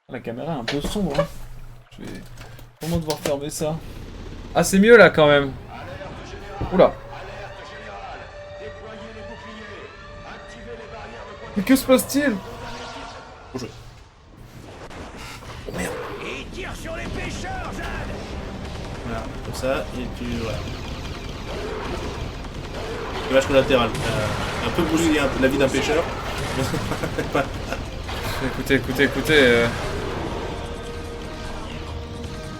La caméra est un peu sombre. Hein. Je vais vraiment devoir fermer ça. Ah, c'est mieux là quand même. Oula. Mais que se passe-t-il? Faut jouer. Oh merde. Et tire sur les pêcheurs, Jade. Voilà, comme ça, et tu... Voilà. Dommage collatéral. Un peu bousillé la vie d'un pêcheur. Écoutez.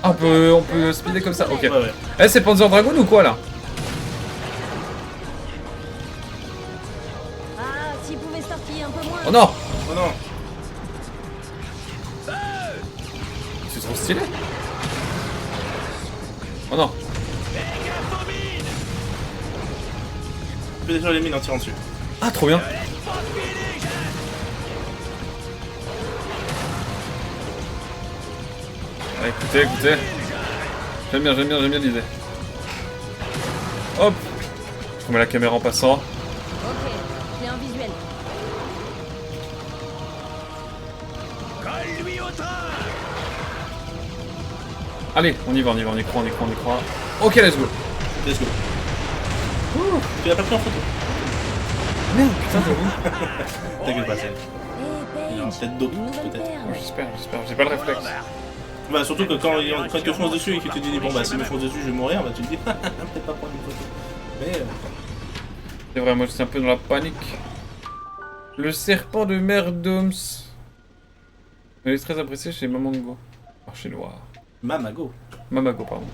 Ah, on peut speeder comme ça. Ok. Ouais. Eh, c'est Panzer Dragoon ou quoi là? Ah, s'il pouvait sortir un peu moins. Oh non! Oh non. C'est trop stylé. Oh non. Tu peux détruire les mines en tirant dessus. Ah, trop bien. Ah, écoutez. J'aime bien l'idée. Hop. Je remets la caméra en passant. Ok, j'ai un visuel. Colle-lui au train. Allez, on y va, on y croit. Ok, let's go. Let's go. Tu l'as pas pris en photo? Merde, putain, j'avoue. T'inquiète pas, c'est... Hé, Il y en a Paige, peut-être d'autres, une nouvelle peut-être. perle. J'espère, j'ai pas le réflexe. Bah surtout que quand il te fonce dessus et qu'il te dit bon bah s'il me fonce dessus je vais mourir, bah tu te dis peut-être pas prendre une photo. Mais C'est vrai, moi j'étais un peu dans la panique. Le serpent de Merdoms. Il est très apprécié chez Mamango. Marché noir. Mamago. Mamago, pardon.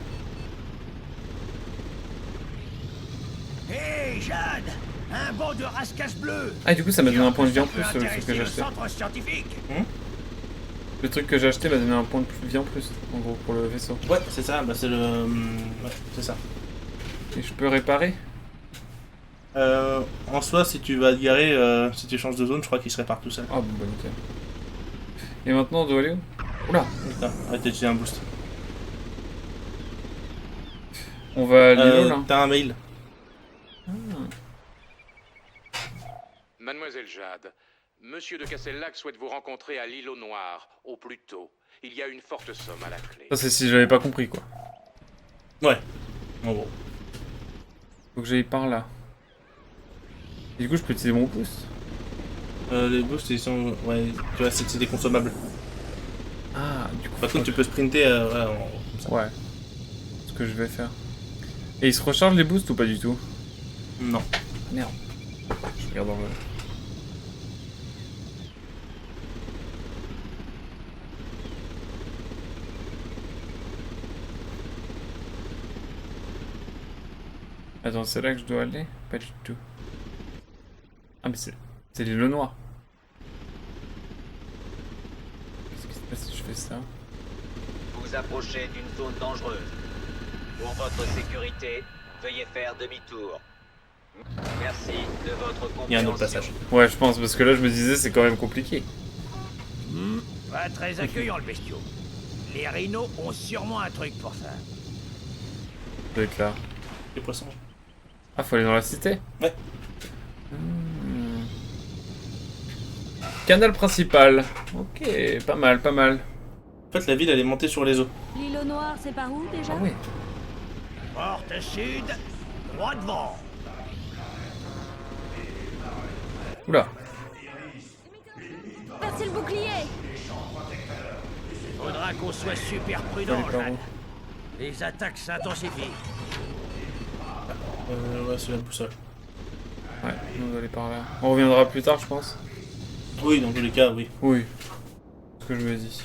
Hé, Jade. Un banc de rascasse bleu. Ah, et du coup, ça m'a donné un point de vie en plus, le truc que j'ai acheté. Centre scientifique. Le truc que j'ai acheté m'a donné un point de vie en plus, en gros, pour le vaisseau. Ouais, c'est ça, bah c'est le... Ouais, c'est ça. Et je peux réparer? En soi, si tu vas te garer, si tu changes de zone, je crois qu'il se répare tout seul. Ah, bon, bah nickel. Et maintenant, on doit aller où? Oula! Putain, arrête d'utiliser un boost. On va à l'îlot, là? T'as un mail. Mademoiselle Jade, Monsieur de Castellac souhaite vous rencontrer à l'îlot Noir, au plus tôt. Il y a une forte somme à la clé. Ça, c'est si j'avais pas compris, quoi. Ouais, en gros. Faut que j'aille par là. Et du coup, je peux utiliser mon boost? Les boosts, ils sont... Ouais, tu vois, c'est des consommables. Ah, du coup... Par contre, tu peux sprinter voilà, comme ça. Ouais. Ce que je vais faire. Et ils se rechargent les boosts ou pas du tout? Non. Merde. Je regarde dans le... Attends, c'est là que je dois aller? Pas du tout. Ah mais c'est l'îlot noir. Qu'est-ce qui se passe si je fais ça? Vous approchez d'une zone dangereuse. Pour votre sécurité, veuillez faire demi-tour. Merci de votre compréhension. Il y a un autre passage. Ouais, je pense, parce que là je me disais c'est quand même compliqué. Pas très accueillant le bestiau. Les rhinos ont sûrement un truc pour ça. Ça doit être là. Les poissons. Ah, faut aller dans la cité? Ouais. Canal principal. Ok, pas mal. En fait, la ville, elle est montée sur les eaux. L'îlot noir, c'est par où déjà? Ah oui. Porte sud, droit devant. Oula. Percez le bouclier! Faudra qu'on soit super prudent, Allez, par Jade. où? Les attaques s'intensifient. Ouais, c'est la boussole. Ouais, on va aller par là. On reviendra plus tard, je pense. Oui, dans tous les cas, oui. Oui. C'est ce que je me dis.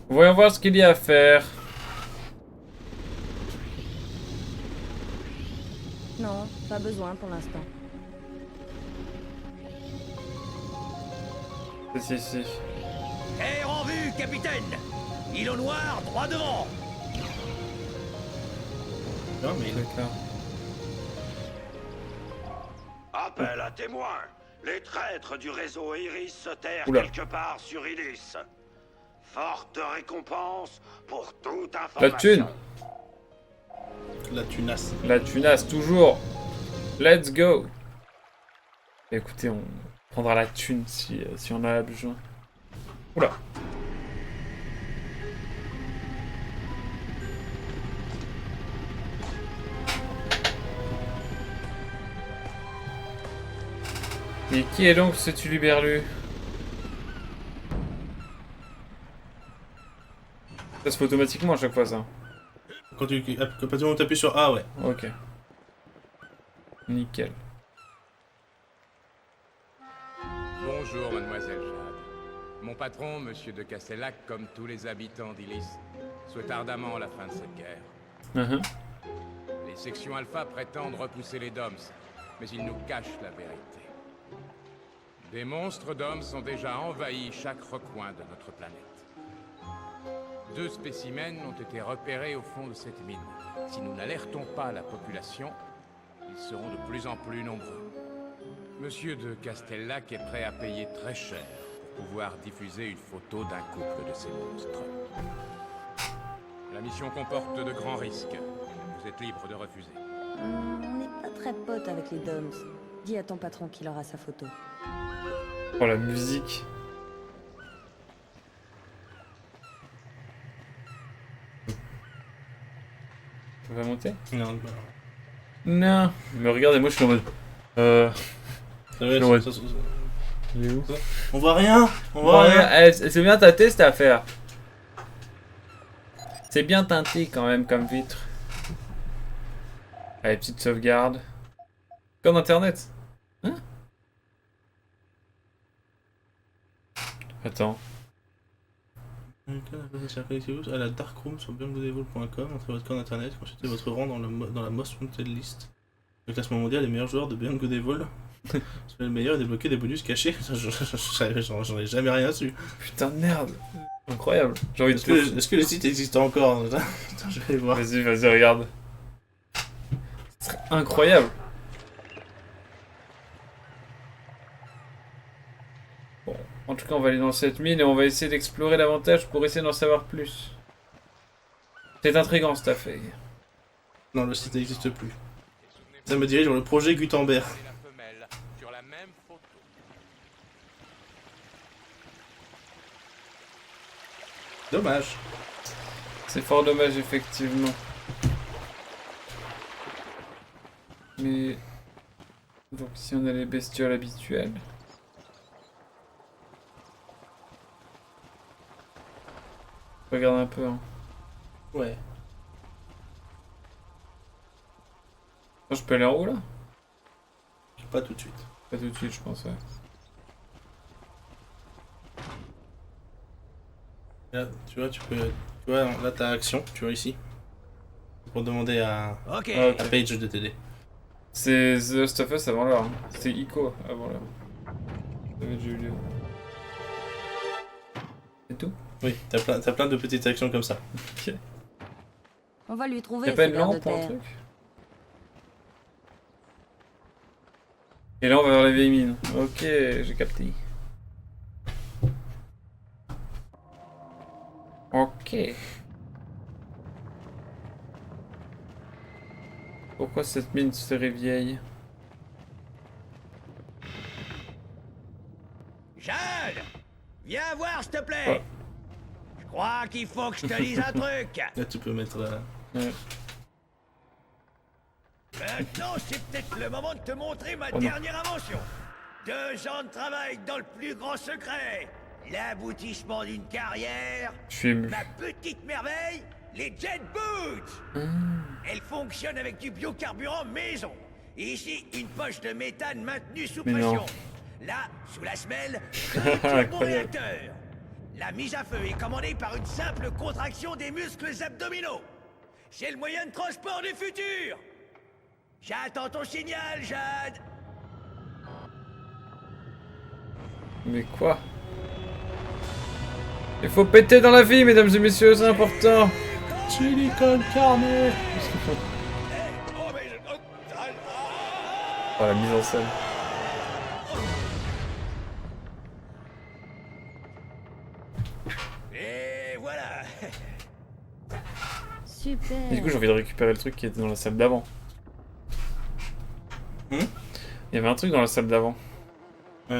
Voyons voir ce qu'il y a à faire. Non, pas besoin pour l'instant. Si. Terre en vue, capitaine. Îlot noir, droit devant. Non, mais... Ça doit être là. Appel à témoins. Les traîtres du réseau Iris se terrent Oula. quelque part sur Ilis. Forte récompense pour toute information. La thune. La tunasse. La tunasse, toujours. Let's go. Écoutez, on prendra la thune si on a besoin. Oula. Et qui est donc ce tuluberlu? Ça se fait automatiquement à chaque fois, ça. Quand tu appuies sur A, ouais. Ok. Nickel. Bonjour, mademoiselle Jade. Mon patron, monsieur de Castellac, comme tous les habitants d'Illis, souhaite ardemment la fin de cette guerre. Uh-huh. Les sections Alpha prétendent repousser les DOMS, mais ils nous cachent la vérité. Des monstres DOMS ont déjà envahi chaque recoin de notre planète. 2 spécimens ont été repérés au fond de cette mine. Si nous n'alertons pas la population, ils seront de plus en plus nombreux. Monsieur de Castellac est prêt à payer très cher pour pouvoir diffuser une photo d'un couple de ces monstres. La mission comporte de grands risques. Vous êtes libre de refuser. On n'est pas très potes avec les DOMS. Dis à ton patron qu'il aura sa photo. Oh, la musique. On va monter? Non, Non. Mais regardez, moi je suis en mode... ouais, Ouais. Il est où? On voit rien. On voit rien. C'est bien tâté cette affaire. C'est bien teinté quand même comme vitre. Allez, petite sauvegarde. Comme internet. Hein? Attends. À la darkroom sur beyondgoodevil.com, entrez votre code internet, consultez votre rang dans la Most Wanted list. Le classement mondial des meilleurs joueurs de Beyond Good Evil. Soyez le meilleur et débloquez des bonus cachés. J'en ai jamais rien su. Putain de merde. Incroyable. J'ai envie de Est-ce que le site existe encore? Putain, je vais aller voir. Vas-y, regarde. Ce serait incroyable. Bon, en tout cas, on va aller dans cette mine et on va essayer d'explorer davantage pour essayer d'en savoir plus. C'est intriguant cette affaire. Non, le site n'existe plus. Ça me dirige vers le projet Gutenberg. Et la femelle sur la même photo. Dommage. C'est fort dommage, effectivement. Mais... Donc si on a les bestioles habituelles... Regarde un peu, hein. Ouais. Je peux aller en haut, là? Pas tout de suite. Pas tout de suite, je pense, ouais. Là, tu vois, tu vois, là t'as action, tu vois ici. Pour demander à Ok. Ah, à Page de t'aider. C'est The Last of Us avant l'heure. Hein. C'est Ico avant l'heure. Ça avait déjà eu lieu. C'est tout? Oui, t'as plein de petites actions comme ça. Ok. On va lui trouver Y'a pas ses une vers de lampe pour un terre. truc? Et là on va vers la vieille mine. Ok, j'ai capté. Ok. Pourquoi cette mine serait vieille? Jade, viens voir, s'il te plaît. Je crois qu'il faut que je te dise un truc. Là tu peux mettre... Ouais. Maintenant, c'est peut-être le moment de te montrer ma Oh non. dernière invention. 2 ans de travail dans le plus grand secret. L'aboutissement d'une carrière. Je suis ému. Ma petite merveille, les Jet Boots. Elles fonctionnent avec du biocarburant maison. Et ici, une poche de méthane maintenue sous Mais non. pression. Là, sous la semelle, Incroyable. mon réacteur. La mise à feu est commandée par une simple contraction des muscles abdominaux. C'est le moyen de transport du futur. J'attends ton signal, Jade. Mais quoi? Il faut péter dans la vie, mesdames et messieurs, c'est important. Silicon carnet. Oh, mais je... Oh, la mise en scène. Et voilà. Super. Et du coup, j'ai envie de récupérer le truc qui était dans la salle d'avant. Il y avait un truc dans la salle d'avant. Ouais,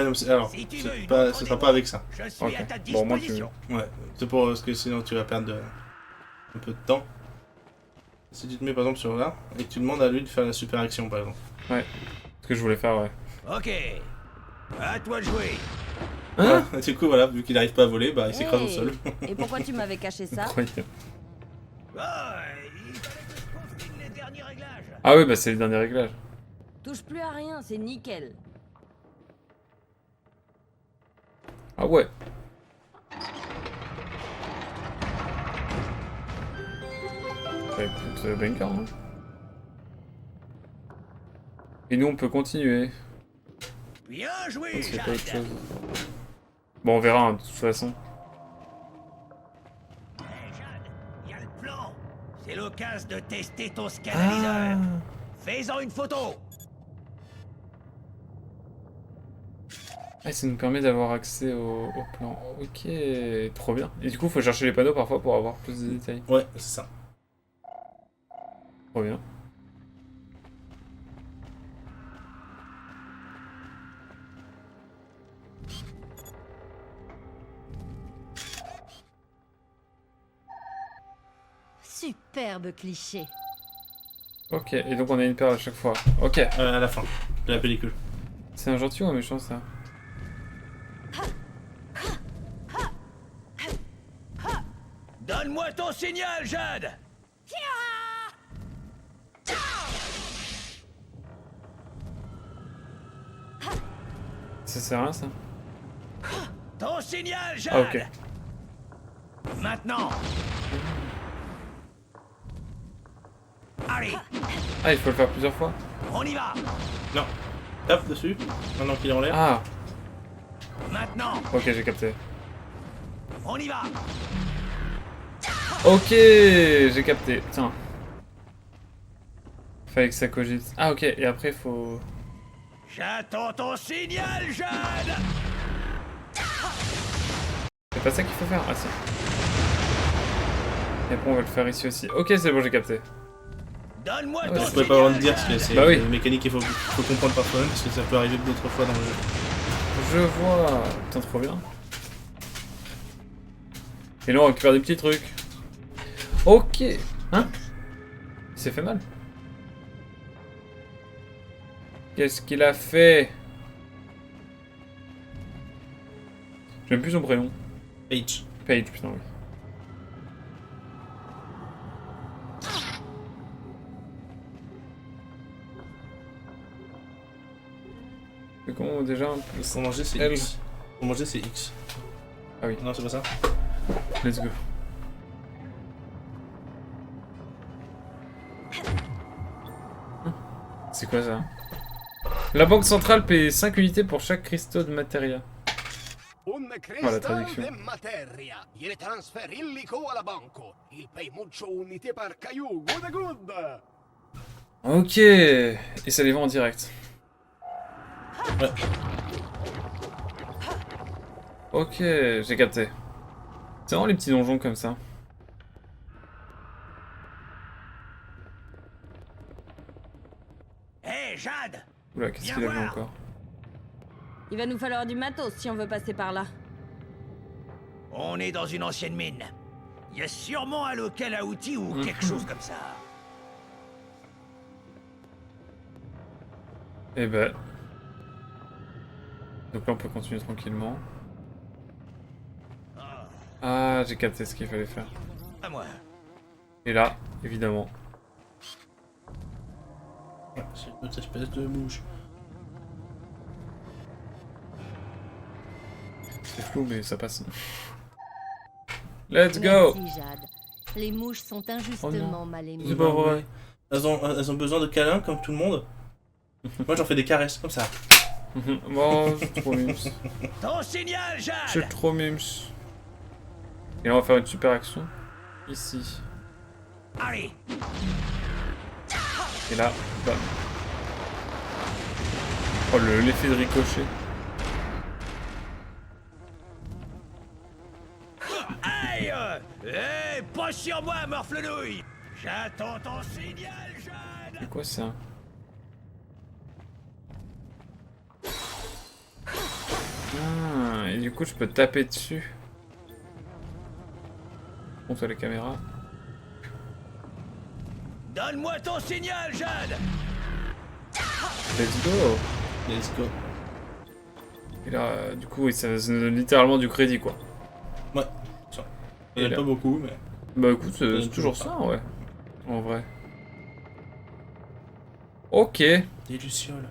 non, alors, Si tu veux une ce autre sera pas avec ça. Je suis Ok. à ta Bon, moi, tu- disposition. Ouais, c'est pour parce que sinon tu vas perdre un peu de temps. Si tu te mets par exemple sur là et que tu demandes à lui de faire la super action par exemple. Ce que je voulais faire, ouais. Ok. À toi de jouer. Hein? Voilà. Du coup, voilà, vu qu'il n'arrive pas à voler, bah il s'écrase au Hey. sol. Et pourquoi tu m'avais caché ça? Incroyable. Oh, il fallait que je confine les derniers réglages. Ah oui, bah c'est les derniers réglages. Touche plus à rien, c'est nickel. Ah ouais. Bah écoute, banker, hein. Et nous on peut continuer. Bien joué, On sait pas autre Jade. chose. Bon, on verra, hein, de toute façon. Hey, Jade, y a le plan. C'est l'occasion de tester ton scanaliseur. Fais-en une photo. Ah, ça nous permet d'avoir accès au plan. Ok, trop bien. Et du coup, faut chercher les panneaux parfois pour avoir plus de détails. Ouais, c'est ça. Trop bien. Superbe cliché. Ok, et donc on a une perle à chaque fois. Ok. À la fin de la pellicule. C'est un gentil ou un méchant ça? Donne-moi ton signal, Jade. Ça sert à rien ça? Ton signal, Jade. Ah ok. Maintenant. Allez, Ah, il faut le faire plusieurs fois? on y va. Non. Tape dessus, maintenant qu'il est en l'air. Ah, Maintenant, ok, j'ai capté. on y va. Ok, j'ai capté. Tiens. Fallait que ça cogite. Ah ok, et après faut... J'attends ton signal, Jade. C'est pas ça qu'il faut faire? Ah si. Et après on va le faire ici aussi. Ok, c'est bon, j'ai capté. Donne-moi Ouais, ton je Je signal. pourrais pas vraiment te dire parce que c'est Bah oui. une mécanique qu'il faut comprendre par soi-même parce que ça peut arriver d'autres fois dans le jeu. Je vois. Putain, trop bien. Et là on récupère des petits trucs. Ok. Hein? Il s'est fait mal. Qu'est-ce qu'il a fait? J'aime plus son prénom. H. Page, putain, oui. C'est comment déjà un peu? Pour manger, c'est L. X. Pour manger, c'est X. Ah oui, Non, c'est pas ça. let's go. C'est quoi ça? La banque centrale paie 5 unités pour chaque cristaux de matéria. Voilà, traduction. de materia. Il transfère illico alla banco. Il paye mucho unité par caillou. Good good. Ok, et ça les vend en direct. Ouais. Ok, j'ai capté. C'est vraiment les petits donjons comme ça. Hé, Jade. Oula, qu'est-ce Viens qu'il a vu voir. encore? Il va nous falloir du matos si on veut passer par là. On est dans une ancienne mine. Il y a sûrement un local à outils ou quelque chose comme ça. Eh ben... Donc là on peut continuer tranquillement. Ah, j'ai capté ce qu'il fallait faire. À moi. Et là, évidemment. Ouais, c'est une autre espèce de mouche. C'est flou mais ça passe. Let's go! Merci, Jade. Les mouches sont injustement Oh non. mal aimées. C'est pas vrai. Elles ont besoin de câlins comme tout le monde. Moi, j'en fais des caresses comme ça. Bon, c'est trop mimes. Ton signal, Jade. C'est trop mimes. Et là on va faire une super action. Ici. Allez. Et là, bam. Oh, l'effet de ricochet. Aïe. Eh, pas sur moi, morflenouille. J'attends ton signal, Jade. C'est quoi ça? Ah, et du coup je peux taper dessus. Monte les caméras. Donne-moi ton signal, Jade. Let's go! Let's go. Et là, du coup, oui, ça nous donne littéralement du crédit, quoi. Il y en a pas beaucoup, mais... Bah écoute, c'est toujours ça, ouais. En vrai. Ok. Des lucioles.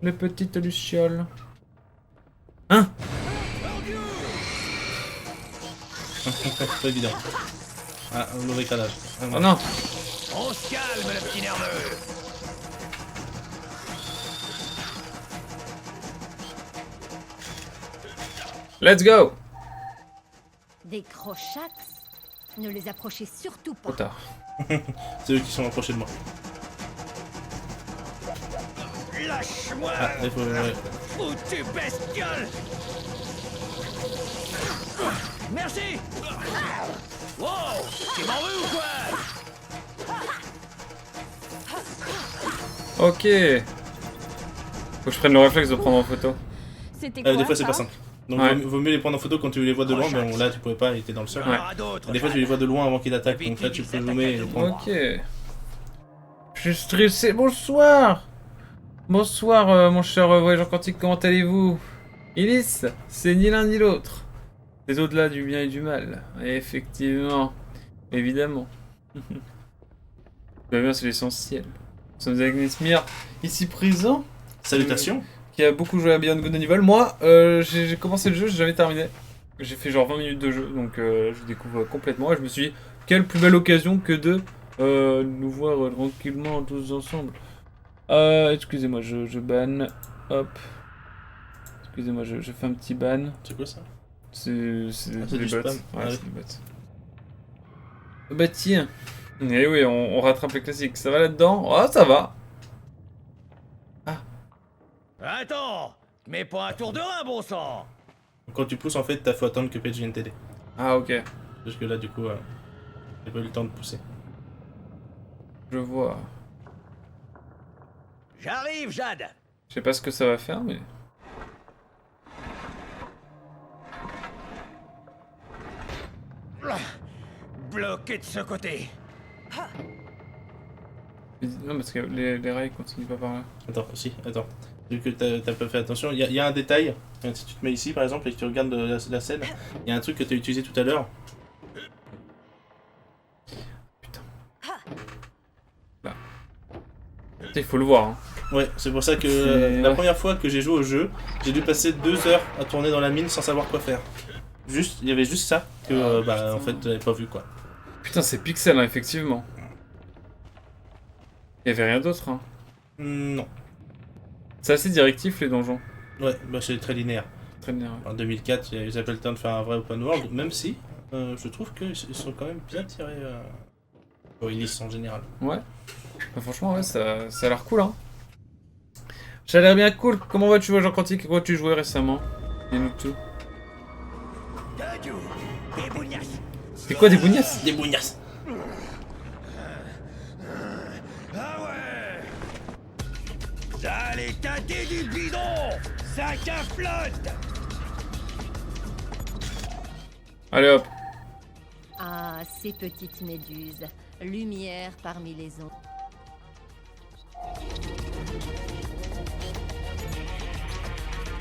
Les petites lucioles. Hein? Pas évident. Ah, un mauvais calage. Ah, Oh non! On se calme, le petit nerveux. Let's go! Des crochax? Ne les approchez surtout pas. Trop tard. C'est eux qui sont approchés de moi. Lâche-moi, Ah, il faut... Ouais. foutu bestiole. Merci. Wow, tu m'en veux ou quoi? Ok. Faut que je prenne le réflexe de prendre en photo. C'était quoi Des fois, c'est ça pas simple. Donc, Ouais. vaut mieux les prendre en photo quand tu les vois de loin, mais bon, là, tu pouvais pas, il était dans le sol. Il y en aura d'autres. Des fois, tu les vois de loin avant qu'il attaque, donc là, tu peux zoomer et les prendre. Ok. Je suis stressé. Bonsoir! Bonsoir, mon cher voyageur quantique, comment allez-vous? Illis, c'est ni l'un ni l'autre. C'est au-delà du bien et du mal. Et effectivement. Évidemment. Le bien, c'est l'essentiel. Nous sommes avec Nesmir, ici présent, Salutations. qui a beaucoup joué à Beyond Good and Evil. Moi, j'ai commencé le jeu, j'ai jamais terminé. J'ai fait genre 20 minutes de jeu, donc je découvre complètement. Et je me suis dit, quelle plus belle occasion que de nous voir tranquillement tous ensemble. Excusez-moi, je banne. Hop. Excusez-moi, je fais un petit ban. C'est quoi ça? C'est c'est des du bots. spam. Ouais, Ah oui. c'est des bots. Bah tiens. Et oui, on rattrape les classiques. Ça va là-dedans? Oh, ça va. Attends, mais pas un tour de rein, bon sang. Quand tu pousses, en fait, t'as faut attendre que Page vienne t'aider. Ah, ok. Parce que là, du coup, j'ai pas eu le temps de pousser. Je vois. J'arrive, Jade. Je sais pas ce que ça va faire, mais... Bloqué de ce côté. Non, parce que les rails continuent pas par là. Attends, si, attends. Vu que t'as pas fait attention, il y a un détail. Si tu te mets ici, par exemple, et que tu regardes la scène, il y a un truc que t'as utilisé tout à l'heure. Là. Il faut le voir, hein. Ouais, c'est pour ça que C'est- la ouais. première fois que j'ai joué au jeu, j'ai dû passer 2 heures à tourner dans la mine sans savoir quoi faire. Juste, il y avait juste ça que, en fait, j'avais pas vu, quoi. Putain, c'est pixel, hein, effectivement. Il y avait rien d'autre, hein. Non. C'est assez directif, les donjons. Ouais, bah c'est très linéaire. Très bien, ouais. En 2004, ils avaient le temps de faire un vrai open world, même si je trouve qu'ils sont quand même bien tirés au Illis en général. Ouais. Bah, franchement, ouais, ça a l'air cool, hein. Ça a l'air bien cool. Comment vas-tu, Jean Quantique? Quoi tu jouais récemment? Dis-nous tout. Dadou, des bougnasses. C'est quoi des bougnasses? Des bougnasses. Ah ouais. Ça allait tâter du bidon. Sac à flotte. Allez hop. Ah, ces petites méduses. Lumière parmi les ondes.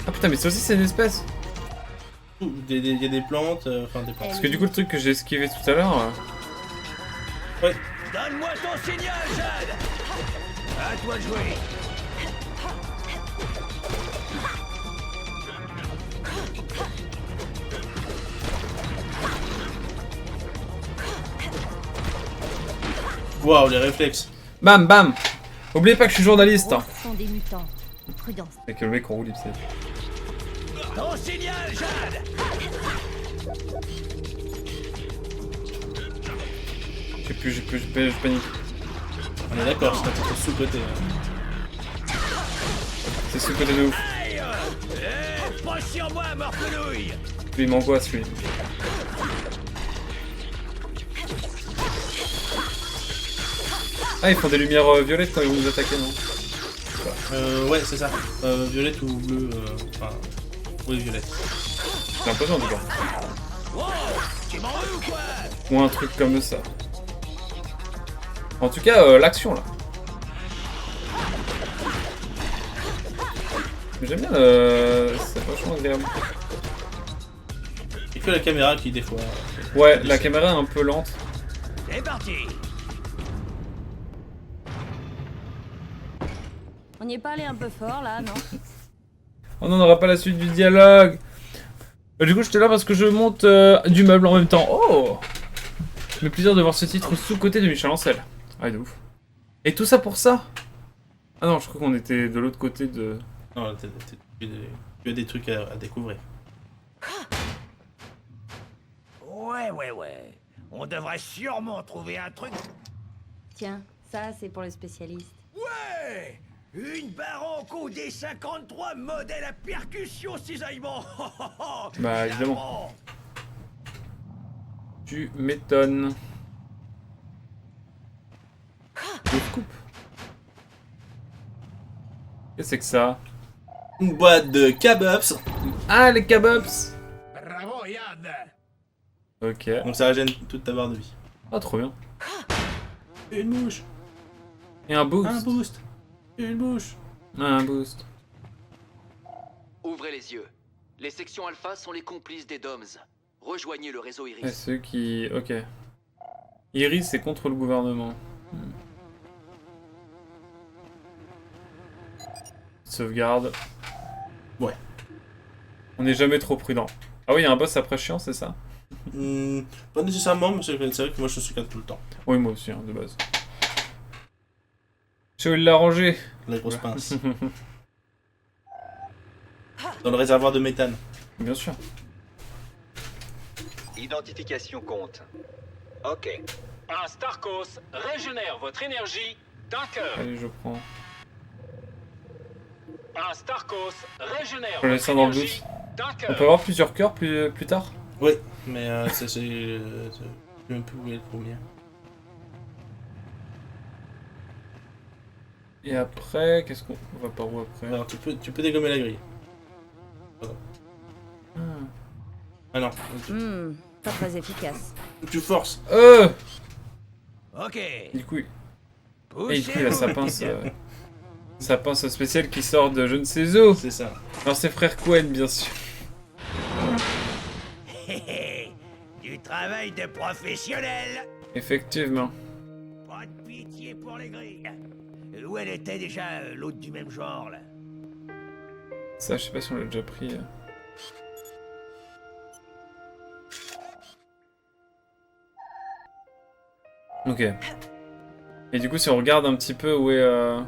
Ah putain, mais ça aussi c'est une espèce. Il y a des plantes, enfin des plantes. Parce que du coup, le truc que j'ai esquivé tout à l'heure. Ouais. Donne-moi ton signal, Jade. À toi de jouer. Waouh, les réflexes. Bam bam. Oubliez pas que je suis journaliste. Hein. Sont des mutants. Prudence. C'est que le mec en roue c'est. Ton signal, Jade. Je panique. On est d'accord, c'est un truc sous-côté. C'est sous-côté de ouf. Aïe. Pas sur moi, morfenouille. Lui, il m'angoisse, lui. Ah, ils font des lumières violettes quand ils vont nous attaquer, non? Ouais, c'est ça. Violette ou bleu, enfin... Oui, violette. J'ai l'impression, en tout cas. Wow, tu m'en veux ou quoi? Ou un truc comme ça. En tout cas, l'action, là. J'aime bien c'est vachement agréable. Et que la caméra qui des fois. Ouais, la caméra est un peu lente. C'est parti. On n'y est pas allé un peu fort là, non? On n'en aura pas la suite du dialogue. Du coup, j'étais là parce que je monte du meuble en même temps. Oh! Le plaisir de voir ce titre sous-côté de Michel Ancel. Ah, de ouf. Et tout ça pour ça? Ah non, je crois qu'on était de l'autre côté de... Non, tu as des trucs à découvrir. Ouais. On devrait sûrement trouver un truc. Tiens, ça c'est pour le spécialiste. Ouais! Une Barranco D53 modèle à percussion cisaillement. Bah, évidemment. Tu m'étonnes. Je coupe. Qu'est-ce que c'est que ça? Une boîte de kebabs. Ah, les kebabs! Bravo, Yann. Ok. Donc ça régène toute ta barre de vie. Ah, trop bien. Une mouche. Et un boost. Un boost. Une mouche. Ah, un boost. Ouvrez les yeux. Les sections alpha sont les complices des DOMS. Rejoignez le réseau Iris. Et ceux qui... Ok. Iris, c'est contre le gouvernement. Sauvegarde. Ouais. On n'est jamais trop prudent. Ah oui, il y a un boss après chiant, c'est ça? Pas nécessairement, mais c'est vrai que moi je suis calme tout le temps. Oui, moi aussi, hein, de base. Je vais l'arranger. La grosse pince. Dans le réservoir de méthane. Bien sûr. Identification compte. Ok. Un Starkos régénère votre énergie d'un cœur. Allez, je prends. Un Starkos régénère Je laisse ça dans le doute. On peut avoir plusieurs cœurs plus tard? Oui, mais c'est même plus où est le premier. Et après, qu'est-ce qu'on va par où après? Alors tu peux dégommer la grille. Voilà. Ah non. Pas très efficace. Tu forces. Ok. Du coup, et du coup, il a sa pince spéciale qui sort de je ne sais où. C'est ça. Alors c'est frère Cohen, bien sûr. Du travail de professionnel. Effectivement. Pas de pitié pour les grilles. Où elle était déjà l'autre du même genre là? Ça, je sais pas si on l'a déjà pris. Ok. Et du coup, si on regarde un petit peu où est...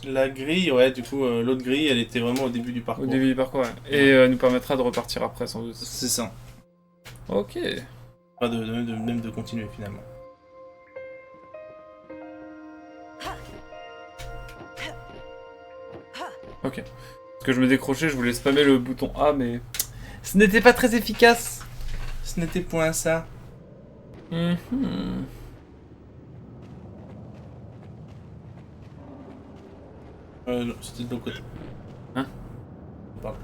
La grille, ouais, du coup, l'autre grille, elle était vraiment au début du parcours. Au début du parcours, ouais. Et nous permettra de repartir après, sans doute. C'est ça. Ok. Pas même de continuer, finalement. Ok. Parce que je me décrochais, je voulais spammer le bouton A, mais... Ce n'était pas très efficace. Ce n'était point ça. Non, c'était de l'autre côté. Hein? Pardon.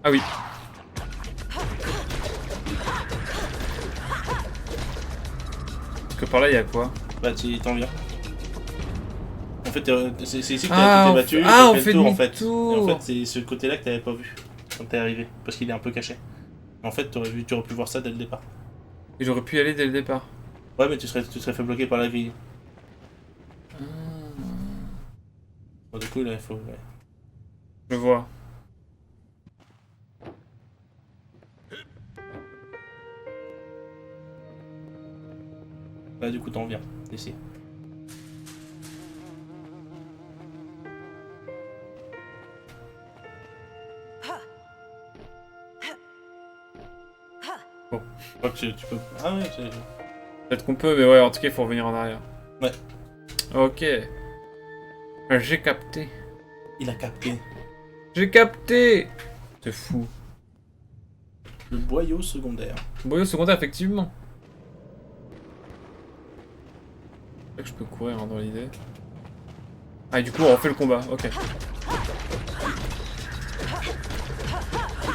Ah oui. Parce que par là, il y a quoi? Bah, tu t'en viens. En fait, c'est ici que Ah, t'es battu, on fait fait le tour, en fait. demi-tour. Et en fait, c'est ce côté-là que t'avais pas vu quand t'es arrivé, parce qu'il est un peu caché. En fait, tu aurais pu voir ça dès le départ. Et j'aurais pu y aller dès le départ. Ouais, mais tu serais fait bloquer par la grille. Bon, du coup, là, il faut... Ouais. Je vois. Là, du coup, t'en viens, ici. Bon. Je crois que tu peux... Ah ouais, Peut-être qu'on peut, mais ouais, en tout cas, il faut revenir en arrière. Ouais. Ok. J'ai capté. Il a capté. J'ai capté. C'est fou. Le boyau secondaire. Boyau secondaire, effectivement. C'est que je peux courir hein, dans l'idée. Ah, et du coup, on refait le combat. Ok.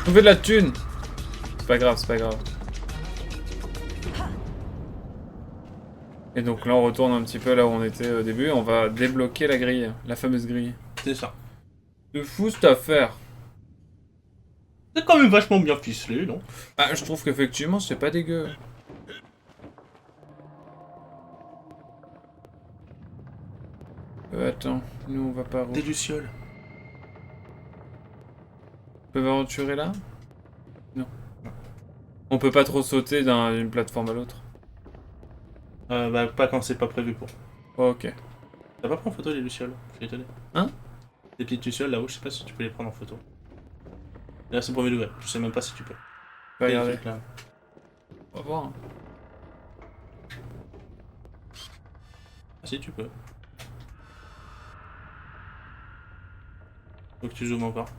Trouver de la thune. C'est pas grave, c'est pas grave. Et donc là on retourne un petit peu là où on était au début, on va débloquer la grille, la fameuse grille. C'est ça. De fou cette affaire. C'est quand même vachement bien ficelé, non? Ah, je trouve qu'effectivement c'est pas dégueu. Attends, nous on va par où? Des lucioles. On peut aventurer là? Non. On peut pas trop sauter d'une plateforme à l'autre. Bah pas quand c'est pas prévu pour. Oh, ok. T'as pas pris en photo les lucioles? Je suis étonné. Hein? Les petites lucioles là-haut, je sais pas si tu peux les prendre en photo. Là c'est premier degré, je sais même pas si tu peux. On va Et les regarder. trucs, là. On va voir. Ah si tu peux. Faut que tu zoomes encore.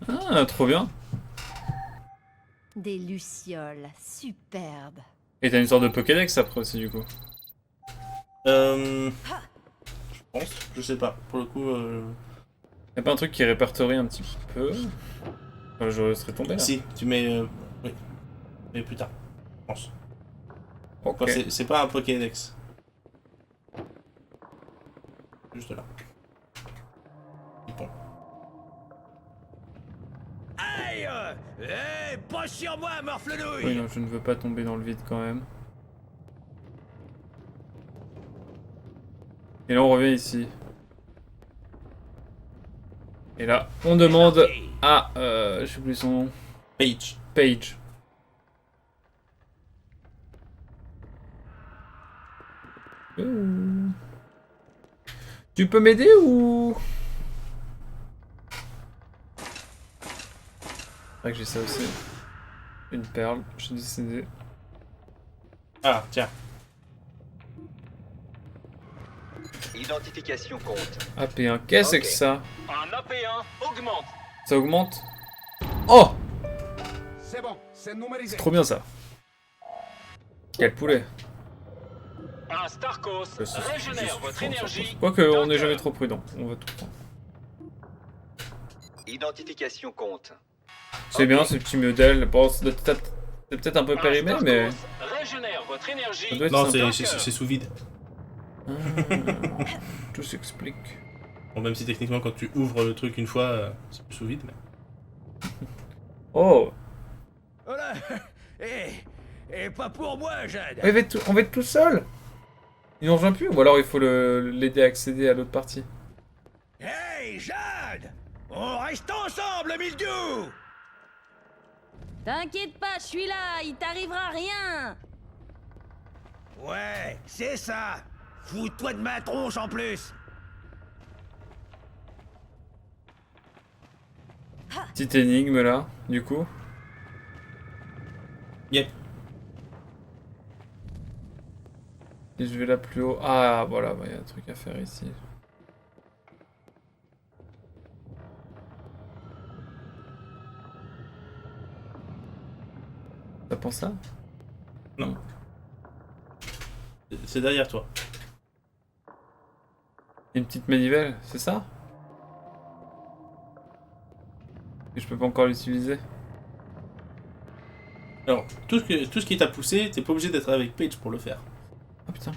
Ah, trop bien. Des lucioles, superbes. Et t'as une sorte de Pokédex après aussi du coup. Je pense, je sais pas. Pour le coup, Y'a pas un truc qui répertorie un petit peu? Enfin, je serais tombé là. si, tu mets... oui. Mais plus tard, je pense. Ok. Enfin, c'est pas un Pokédex. Juste là. Bon. Aïe! Pas sur moi, morflenouille! Oui, non, je ne veux pas tomber dans le vide quand même. Et là, on revient ici. Et là, on demande à... j'ai oublié son nom. Page. Page. Tu peux m'aider ou... C'est vrai que j'ai ça aussi. Une perle, je suis décédé. Ah, tiens. Identification compte. AP1, qu'est-ce que ça? Un AP1 augmente. Ça augmente? Oh! C'est bon, c'est numérisé. C'est trop bien ça. Quel poulet. Un Starkos régénère votre énergie. Quoique, on n'est jamais trop prudent. On va tout prendre. Identification compte. C'est bien ce petit modèle. Bon, c'est peut-être un peu périmé, mais... Régénère votre énergie. Ça doit être Non, sympa. c'est sous vide. Ah, tout s'explique. Bon, même si techniquement, quand tu ouvres le truc une fois, c'est plus sous vide, mais... Oh! Oh là! Et pas pour moi, Jade! On va être tout seul! Il n'en rejoint plus? Ou alors il faut l'aider à accéder à l'autre partie? Hey, Jade! On reste ensemble, Mildiou! T'inquiète pas, je suis là, il t'arrivera rien. Ouais, c'est ça! Fous-toi de ma tronche en plus! Petite énigme là, du coup. Yep. Et je vais là plus haut. Ah, voilà, il y a un truc à faire ici. Ça pense ça? Non. C'est derrière toi. Une petite manivelle, c'est ça? Et je peux pas encore l'utiliser? Alors, tout ce qui t'a poussé, t'es pas obligé d'être avec Page pour le faire. Ah putain.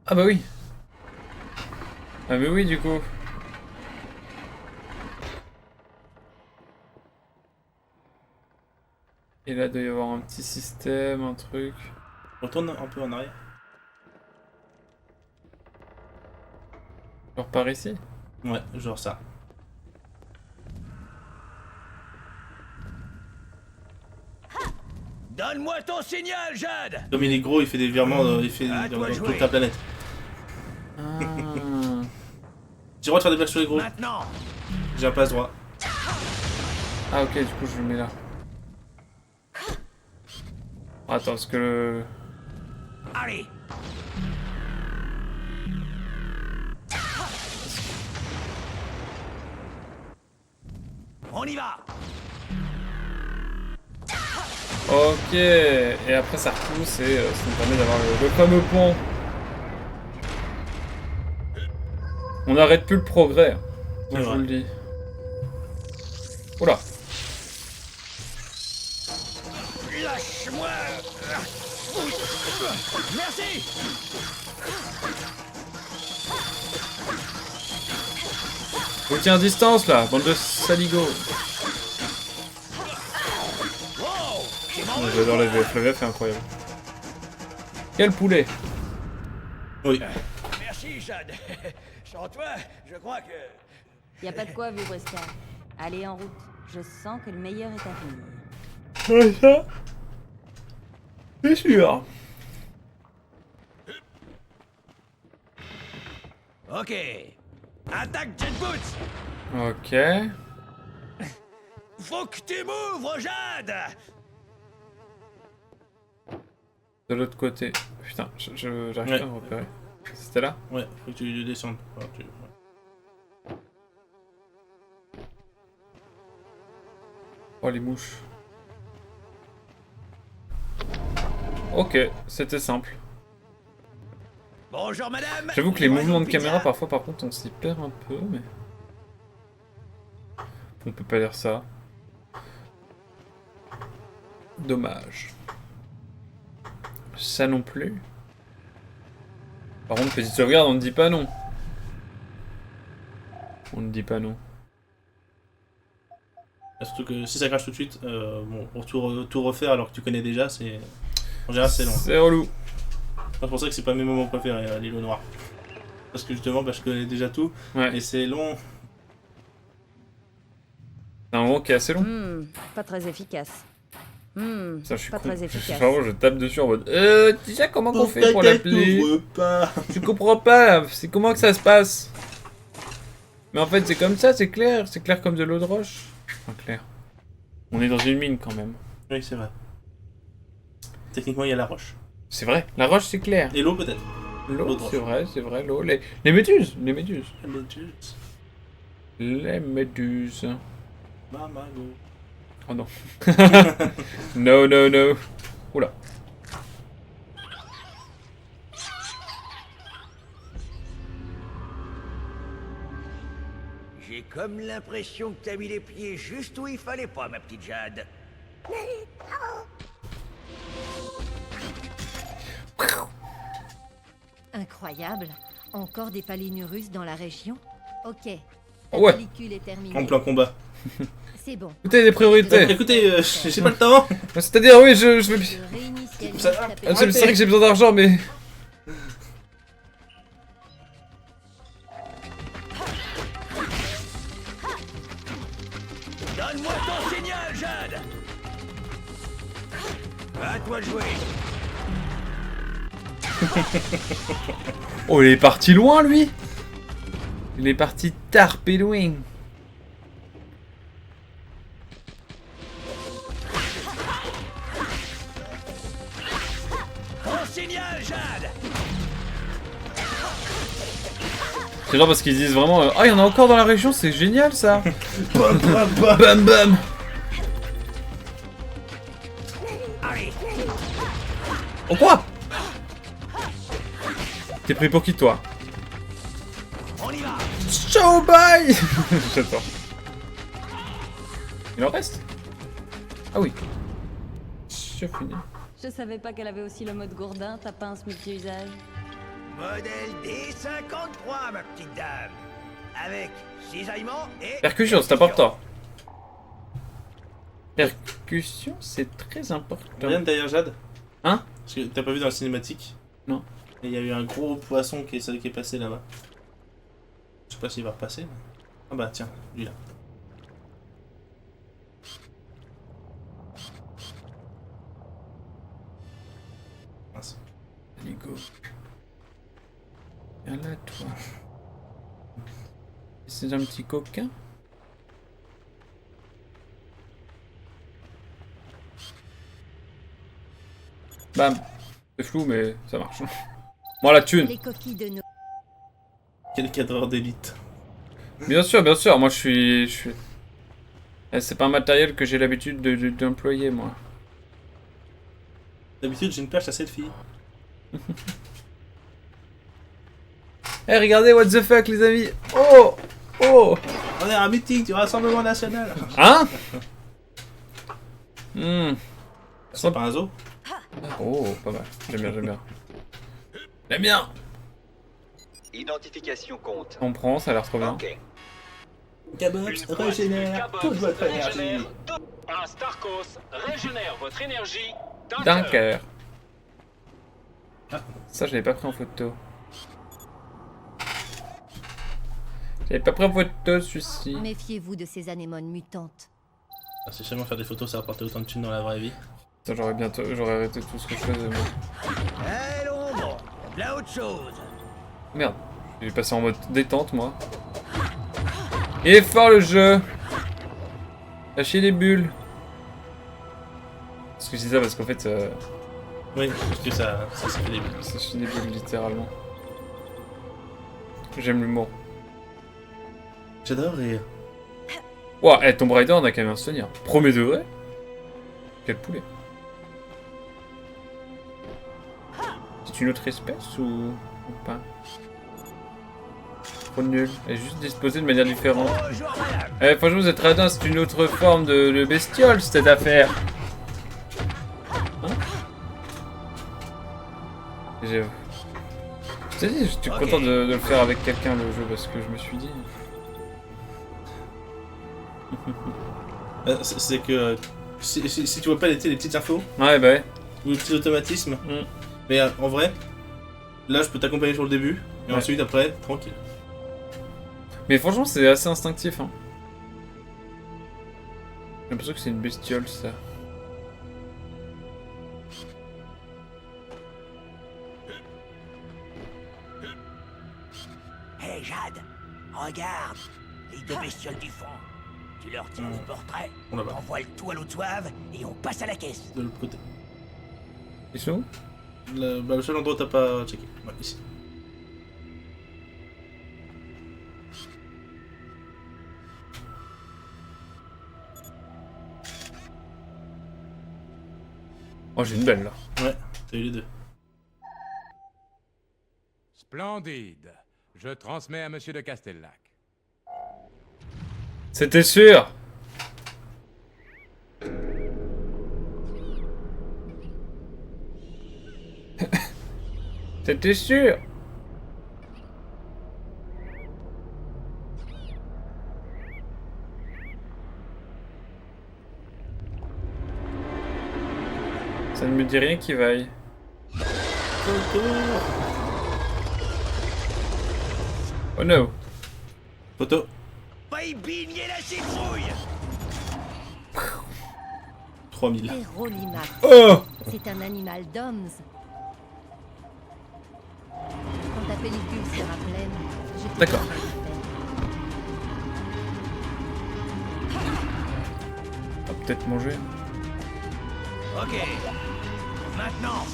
Ah bah oui. Ah mais oui du coup. Et là il doit y avoir un petit système, un truc. Retourne un peu en arrière. Je repars ici? Ouais, genre ça. Donne-moi ton signal, Jade! Comme il est gros, il fait des virements il fait À dans toi de toute jouer. la planète. Ah. J'ai le droit de faire des blagues sur les gros. Maintenant! J'ai un passe droit. Ah ok, du coup je le mets là. Attends, parce que le... Allez! On y va! Ok, et après ça repousse et ça nous permet d'avoir le fameux pont. On n'arrête plus le progrès. Moi, je vous le dis. Oula. Lâche-moi! Merci. Vous tiens à distance là, bande de saligots. J'adore la VF, la VF est incroyable. Quel poulet. Oui. Merci, Jade. Sans toi, je crois que... Y a pas de quoi, vieux Wesker. Allez, en route. Je sens que le meilleur est à venir. Ouais, ça. C'est sûr. Ok. Attaque Jet Boots. Ok. Faut que tu m'ouvres, Jade. De l'autre côté. Putain, j'arrive pas à me repérer. C'était là? Ouais, faut que tu descendes. Enfin, ouais. Oh les mouches. Ok, c'était simple. Bonjour, madame. J'avoue que les mouvements de caméra, parfois, par contre, on s'y perd un peu, mais... On peut pas dire ça. Dommage. Ça non plus. Par contre, petite sauvegarde, on ne dit pas non. On ne dit pas non. Surtout que si ça crache tout de suite, bon, pour tout refaire alors que tu connais déjà, c'est... En général, c'est long. C'est relou. C'est pour ça que c'est pas mes moments préférés, l'île au noir. Parce que justement, je connais déjà tout, et c'est long. C'est un moment qui est assez long. Pas très efficace. Ça, je suis pas con. très efficace. Vraiment, je tape dessus en mode tu sais comment on fait pour l'appeler? Je comprends pas, c'est comment que ça se passe? Mais en fait, c'est comme ça, c'est clair comme de l'eau de roche. Enfin, clair. On est dans une mine quand même. Oui, c'est vrai. Techniquement, il y a la roche. C'est vrai, la roche c'est clair. Et l'eau peut-être. L'eau, c'est vrai, l'eau. Les méduses, les méduses. Les méduses. Les méduses. Mamago. Oh non. No, no, no. Oula. J'ai comme l'impression que t'as mis les pieds juste où il fallait pas, ma petite Jade. Incroyable. Encore des palinurus dans la région. Ok. Ta Ouais. pellicule est terminée. En plein combat. C'est bon. Écoutez, des priorités. Écoutez, j'ai pas le temps. C'est-à-dire, oui, je vais... Réinitialise Ça- ta C'est pellicule. vrai que j'ai besoin d'argent, mais... Donne-moi ton signal, Jade. À toi de jouer. Oh, il est parti loin, lui. Il est parti torpédoing. Ton signal, Jade. C'est genre parce qu'ils disent vraiment ah, il y en a encore dans la région, c'est génial ça. Bam, bam, bam. Bam bam. Allez. Oh quoi? T'es pris pour qui toi? On y va. Ciao bye. J'attends. Il en reste? Ah oui. J'ai fini. Je savais pas qu'elle avait aussi le mode gourdin, ta pince multi-usage. Modèle D53, ma petite dame. Avec cisaillement et... Percussion, c'est important. Percussion, c'est très important. Regarde derrière Jade. Hein? Parce que t'as pas vu dans la cinématique? Non. Et il y a eu un gros poisson qui est passé là-bas. Je sais pas s'il va repasser. Mais... Ah bah tiens, lui là. Mince. Allez, go. Viens là, toi. C'est un petit coquin? Bam. C'est flou, mais ça marche. Moi, la thune. Les coquilles de nos... Quel cadreur d'élite. Bien sûr, moi je suis... C'est pas un matériel que j'ai l'habitude d'employer, moi. D'habitude, j'ai une perche à selfie. Eh, regardez, what the fuck, les amis. Oh. Oh. On est à un meeting du Rassemblement National. Hein? C'est pas un zoo? Oh, pas mal. J'aime bien, j'aime bien. J'aime bien. Identification compte. On prend, ça a l'air trop bien. Ok. Cabox régénère toute votre énergie. Un Starkos régénère votre énergie d'un cœur. Ça, je l'avais pas pris en photo. J'avais pas pris en photo celui-ci. Méfiez-vous de ces anémones mutantes. Ah, si seulement faire des photos ça rapportait autant de thunes dans la vraie vie. Ça, j'aurais arrêté tout ce que je faisais. Moi. Hé, l'ombre, plein autre chose. Merde, j'ai passé en mode détente, moi. Il est fort le jeu. Lâchez les bulles. Parce que je dis ça parce qu'en fait... Oui, parce que ça fait des bulles. Ça chie des bulles, littéralement. J'aime l'humour. J'adore rire. Ouah, hey, Tomb Raider, on a quand même un souvenir. Premier degré. Quel poulet. C'est une autre espèce ou pas? Trop nul. Elle est juste disposée de manière différente. Eh, franchement, vous êtes radin, c'est une autre forme de bestiole, cette affaire. Hein? Je t'ai dit, j'étais content de le faire avec quelqu'un, le jeu, parce que je me suis dit... C'est que... Si tu vois pas les petites infos... Ouais, bah ouais. Ou les petits automatismes... Mais en vrai, là je peux t'accompagner sur le début, et ensuite après, tranquille. Mais franchement, c'est assez instinctif. Hein. J'ai l'impression que c'est une bestiole, ça. Hé, Jade, regarde, les deux bestioles du fond. Tu leur tiens le portrait, on envoie le tout à l'eau de soif et on passe à la caisse. De l'autre côté. Ils sont où? Le seul endroit où t'as pas checké. Ouais, ici. Oh, j'ai une belle là. Ouais, t'as eu les deux. Splendide. Je transmets à Monsieur de Castellac. C'était sûr. C'était sûr. Ça ne me dit rien qui vaille. Oh no. Photo. Baby, nier la citrouille. 3000. Terrolimax. Oh. C'est un animal d'hommes. Quand ta pellicule sera pleine, je te D'accord. donnerai On va peut-être manger. Ok. Maintenant.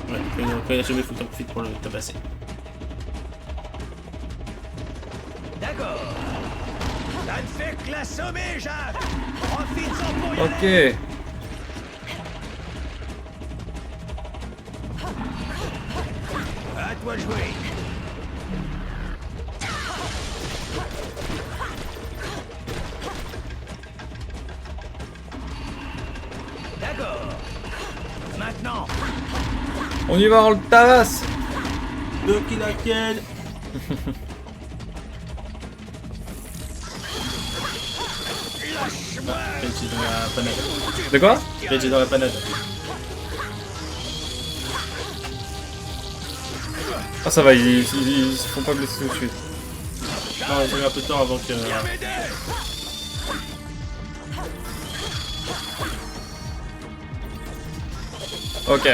Ouais, quand il a jamais, faut que t'en profites pour le tabasser. D'accord. Ça ne fait que l'assommer, Jade. Profite-en pour y aller. Ok. À toi de jouer. D'accord. Maintenant. On y va, on le tabasse. Donc il a quel? Page dans la panade. De quoi? Page dans la panade. Ah ça va, ils se font pas blesser tout de suite. Non, j'ai eu un peu de temps avant que... Ok.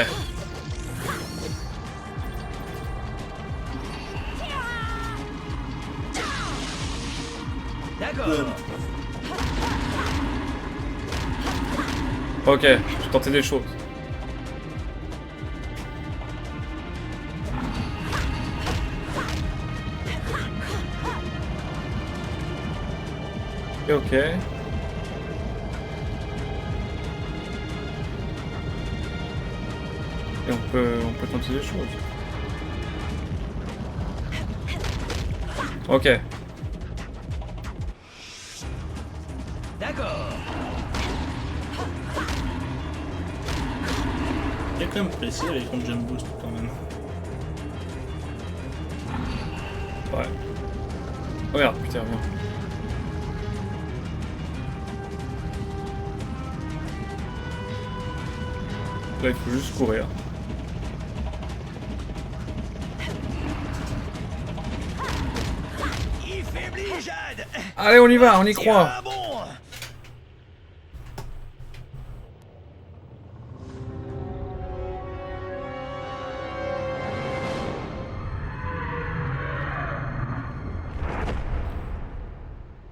D'accord. Ok, j'ai tenté des choses. Ok. Et on peut tenter des choses. Ok. D'accord. quand même précis avec ton jump boost quand même. Ouais. Oh merde, putain, merde. Là, il faut juste courir. Il faiblit, Jade. Allez, on y va, on y croit. Tiens, bon.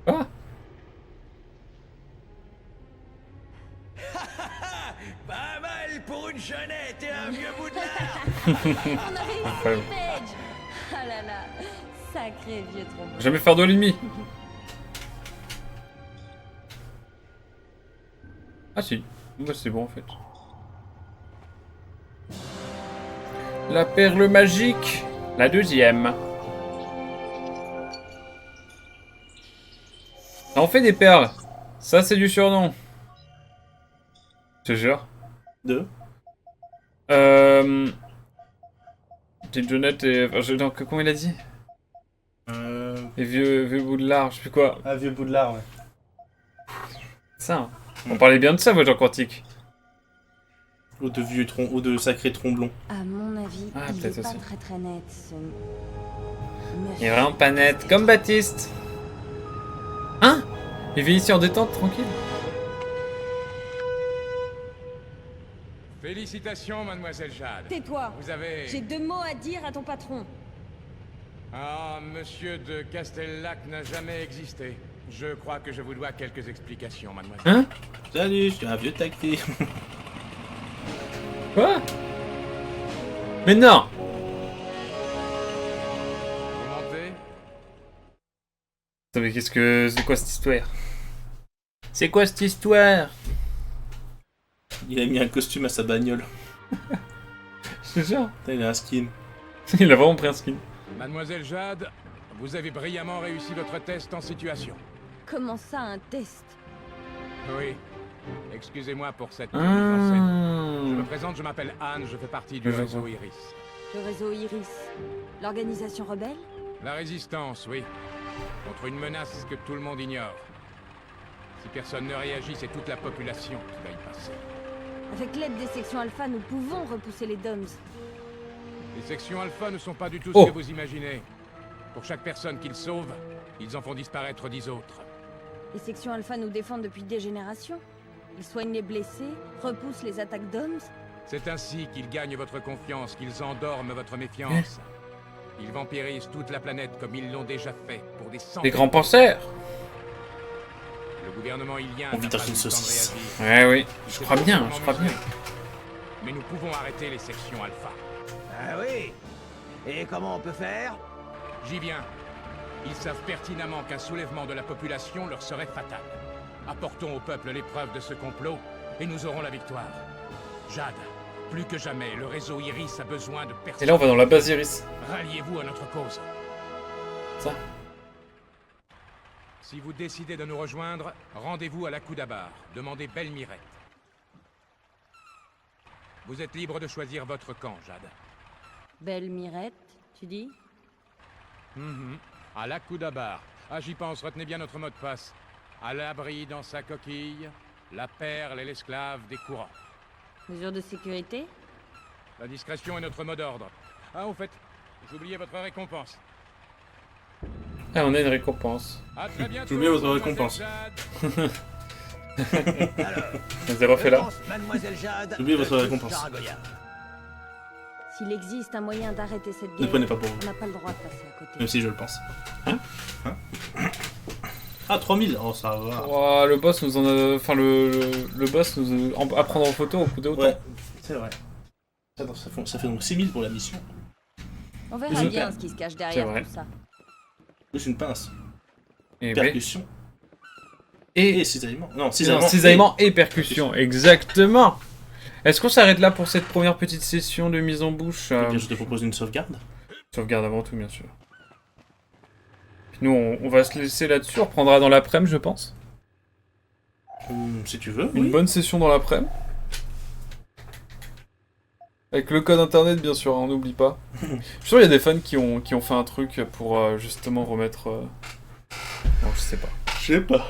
Ah. Pas mal pour une jeunette et un vieux bout de lard. On a réussi, Incroyable. Paige. Ah là là, sacré vieux trompeur. Jamais faire de l'ennemi. Ah si, bah, c'est bon en fait. La perle magique, la deuxième. Ah, on fait des perles. Ça c'est du surnom. Je te jure. Deux. Petite jeunette et... Enfin, donc, comment il a dit? Les vieux bouts de lard, je sais plus quoi. Ah, vieux bout de lard, ouais. Ça, hein. On parlait bien de ça, Voyageur Quantique. Ou de vieux troncs, ou de sacrés tromblons. À mon avis, Ah, il peut-être est pas aussi. très net, ce... Il est vraiment pas net, comme Baptiste. Hein? Il vit ici en détente, tranquille. Félicitations, mademoiselle Jade. Tais-toi. Vous avez... J'ai 2 mots à dire à ton patron. Ah, monsieur de Castellac n'a jamais existé. Je crois que je vous dois quelques explications, mademoiselle. Hein? Salut, je suis un vieux taxi. Quoi? Mais non! Vous montez? Attends, mais qu'est-ce que... C'est quoi cette histoire? C'est quoi cette histoire? Il a mis un costume à sa bagnole. Je te jure. Putain, il a un skin. Il a vraiment pris un skin. Mademoiselle Jade, vous avez brillamment réussi votre test en situation. Comment ça, un test? Oui. Excusez-moi pour cette Ah. mise en scène. Je me présente, je m'appelle Anne, je fais partie du Je réseau vois. Iris. Le réseau Iris. L'organisation rebelle? La résistance, oui. Contre une menace que tout le monde ignore. Si personne ne réagit, c'est toute la population qui va y passer. Avec l'aide des sections Alpha, nous pouvons repousser les DOMS. Les sections Alpha ne sont pas du tout Oh. ce que vous imaginez. Pour chaque personne qu'ils sauvent, ils en font disparaître 10 autres. Les sections Alpha nous défendent depuis des générations. Ils soignent les blessés, repoussent les attaques DOMS. C'est ainsi qu'ils gagnent votre confiance, qu'ils endorment votre méfiance. Ils vampirisent toute la planète comme ils l'ont déjà fait pour des centaines. Les grands penseurs. Le gouvernement ilien On vit n'a dans pas une eu le temps de saucisse. réagir. Ouais, oui. Il Je s'est crois bien, fortement je crois bien. musclé. Mais nous pouvons arrêter les sections Alpha. Ah oui. Et comment on peut faire? J'y viens. Ils savent pertinemment qu'un soulèvement de la population leur serait fatal. Apportons au peuple l'épreuve de ce complot et nous aurons la victoire. Jade, plus que jamais, le réseau Iris a besoin de personnes. Et là, on va dans la base Iris. Ralliez-vous à notre cause. Ça. Si vous décidez de nous rejoindre, rendez-vous à la Koudabar. Demandez Belle Mirette. Vous êtes libre de choisir votre camp, Jade. Belle Mirette, tu dis? À la Koudabar. Ah, j'y pense, retenez bien notre mot de passe. À l'abri dans sa coquille, la perle et l'esclave des courants. Mesure de sécurité? La discrétion est notre mot d'ordre. Ah, au fait, j'oubliais votre récompense. Ah, on a une récompense. À très bientôt. J'ai oublié votre mademoiselle récompense. Jade. Alors, Vous refait là. Mademoiselle Jade. J'ai oublié votre de récompense. Jaragoya. S'il existe un moyen d'arrêter cette Ne guerre, prenez pas pour vous. on n'a pas le droit de passer à côté. Même si je le pense. Hein? Ah, 3000. Oh, ça va. Oh, le boss nous en a... Enfin, le boss nous a... à prendre en photo au coup de autant. Ouais, c'est vrai. Attends, ça fait donc 6000 pour la mission. On verra Je- bien ce qui se cache C'est derrière vrai. tout ça. Plus une pince. Et oui. Percussion. Et... Et cisaillement. Non, Non, cisaillement. cisaillement et percussion, exactement. Est-ce qu'on s'arrête là pour cette première petite session de mise en bouche Eh bien, je te propose une sauvegarde. Sauvegarde avant tout, bien sûr. Puis nous, on va se laisser là-dessus. On reprendra dans l'après-midi, je pense. Si tu veux. Une Oui. bonne session dans l'après-midi. Avec le code internet, bien sûr, on n'oublie pas. Je suis sûr qu'il y a des fans qui ont fait un truc pour justement remettre... Bon, je sais pas.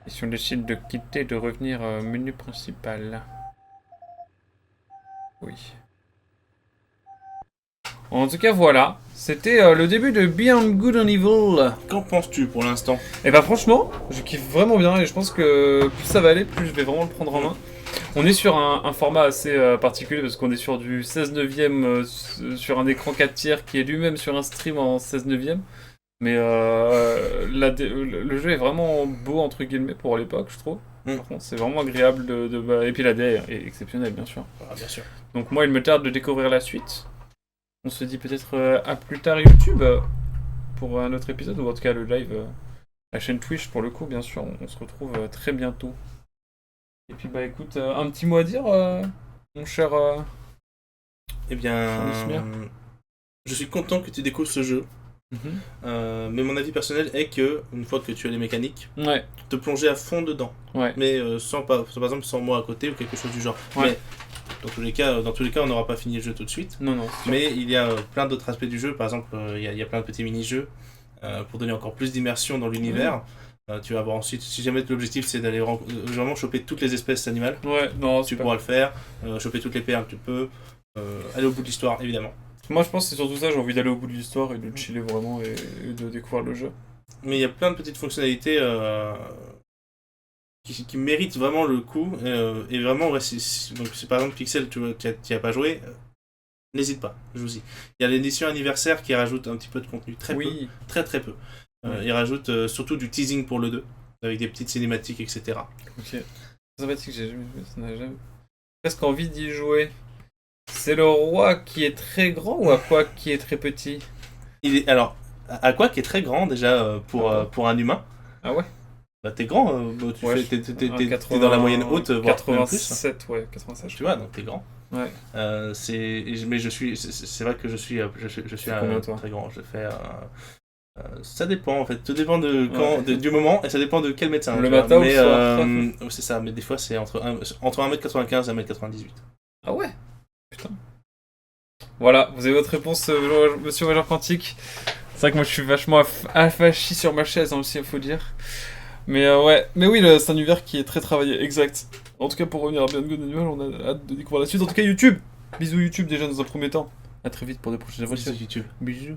Et si on décide de quitter, de revenir menu principal. Oui. En tout cas, voilà. C'était le début de Beyond Good and Evil. Qu'en penses-tu pour l'instant? Et bah franchement, je kiffe vraiment bien et je pense que plus ça va aller, plus je vais vraiment le prendre en main. On est sur un format assez particulier parce qu'on est sur du 16 neuvième sur un écran 4 tiers qui est lui-même sur un stream en 16 neuvième. Mais le jeu est vraiment beau entre guillemets pour l'époque, je trouve. Par contre, c'est vraiment agréable et puis la DA est exceptionnelle, bien sûr. Ah, bien sûr. Donc moi, il me tarde de découvrir la suite. On se dit peut-être à plus tard YouTube pour un autre épisode, ou en tout cas le live, la chaîne Twitch pour le coup, bien sûr. On se retrouve très bientôt. Et puis bah écoute, un petit mot à dire, mon cher... Eh bien, je suis content que tu découvres ce jeu. Mais mon avis personnel est que, une fois que tu as les mécaniques, te plonger à fond dedans. Mais par exemple sans moi à côté ou quelque chose du genre. Mais dans tous les cas, on n'aura pas fini le jeu tout de suite. Non. Mais il y a plein d'autres aspects du jeu. Par exemple, il y a plein de petits mini-jeux pour donner encore plus d'immersion dans l'univers. Tu vas avoir ensuite, si jamais l'objectif c'est d'aller vraiment choper toutes les espèces animales, tu pourras le faire. Choper toutes les perles, tu peux. Aller au bout de l'histoire, évidemment. Moi je pense que c'est surtout ça, j'ai envie d'aller au bout de l'histoire et de chiller vraiment et de découvrir le jeu. Mais il y a plein de petites fonctionnalités qui méritent vraiment le coup. Et vraiment, donc, si par exemple Pixel, tu n'y as pas joué, n'hésite pas, joue-y. Il y a l'édition anniversaire qui rajoute un petit peu de contenu, peu, très peu. Il rajoute surtout du teasing pour le 2, avec des petites cinématiques, etc. Ok. Sympathique, j'ai jamais joué, ça n'a jamais... presque envie d'y jouer. C'est le roi qui est très grand ou Aqua qui est très petit? Alors, Aqua qui est très grand déjà pour un humain. Ah ouais? Bah t'es grand, t'es dans la moyenne haute, voire 87, ouais, 87. Tu vois, donc t'es grand. Ouais. Mais c'est vrai que je suis très grand. Je fais ça dépend en fait, tout dépend du moment et ça dépend de quel médecin. Le matin ou le soir. C'est ça, mais des fois c'est entre 1m95 et 1m98. Ah ouais? Putain. Voilà, vous avez votre réponse, monsieur Major Quantique. C'est vrai que moi je suis vachement affachi sur ma chaise, hein, aussi, il faut dire. Mais ouais, mais oui, c'est un univers qui est très travaillé, exact. En tout cas, pour revenir à Beyond Good and Evil, on a hâte de découvrir la suite. En tout cas, YouTube. Bisous YouTube déjà dans un premier temps. A très vite pour de prochaines aventures. Bisous YouTube. Bisous.